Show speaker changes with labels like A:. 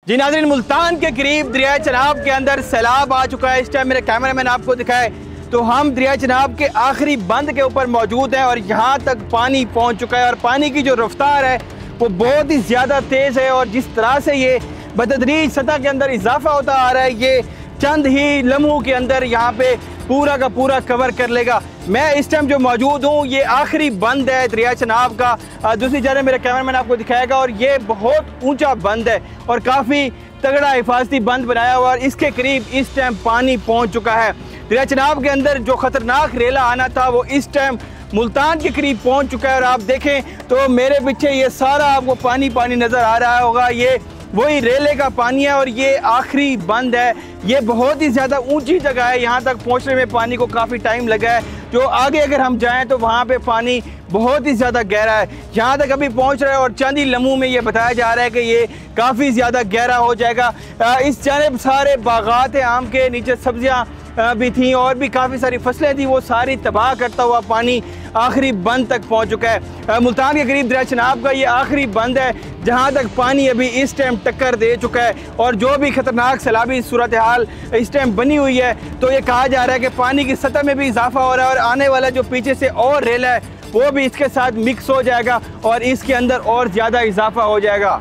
A: जी नाज़रीन, मुल्तान के करीब दरिया चनाब के अंदर सैलाब आ चुका है। इस टाइम मेरे कैमरामैन आपको दिखाए तो हम दरिया चनाब के आखिरी बंद के ऊपर मौजूद हैं और यहाँ तक पानी पहुँच चुका है और पानी की जो रफ्तार है वो बहुत ही ज़्यादा तेज़ है और जिस तरह से ये बतदरीज सतह के अंदर इजाफा होता आ रहा है, ये चंद ही लम्हों के अंदर यहाँ पे पूरा का पूरा कवर कर लेगा। मैं इस टाइम जो मौजूद हूँ ये आखिरी बंद है दरिया चनाब का। दूसरी जानब मेरा कैमरामैन आपको दिखाएगा और ये बहुत ऊंचा बंद है और काफ़ी तगड़ा हिफाजती बंद बनाया हुआ और इसके करीब इस टाइम पानी पहुँच चुका है। दरिया चनाब के अंदर जो ख़तरनाक रेला आना था वो इस टाइम मुल्तान के करीब पहुँच चुका है और आप देखें तो मेरे पीछे ये सारा आपको पानी पानी नज़र आ रहा होगा, ये वही रेले का पानी है और ये आखिरी बंद है। ये बहुत ही ज़्यादा ऊंची जगह है, यहाँ तक पहुँचने में पानी को काफ़ी टाइम लगा है। जो आगे अगर हम जाएं तो वहाँ पे पानी बहुत ही ज़्यादा गहरा है, यहाँ तक अभी पहुँच रहा है और चंद ही लम्हों में ये बताया जा रहा है कि ये काफ़ी ज़्यादा गहरा हो जाएगा। इस जानिब सारे बागात हैं, आम के नीचे सब्जियाँ भी थी और भी काफ़ी सारी फसलें थी, वो सारी तबाह करता हुआ पानी आखिरी बंद तक पहुंच चुका है। मुल्तान के करीब दरिया चनाब का ये आखिरी बंद है जहां तक पानी अभी इस टाइम टक्कर दे चुका है और जो भी खतरनाक सैलाबी सूरत हाल इस टाइम बनी हुई है तो ये कहा जा रहा है कि पानी की सतह में भी इजाफा हो रहा है और आने वाला जो पीछे से और रेला है वो भी इसके साथ मिक्स हो जाएगा और इसके अंदर और ज़्यादा इजाफा हो जाएगा।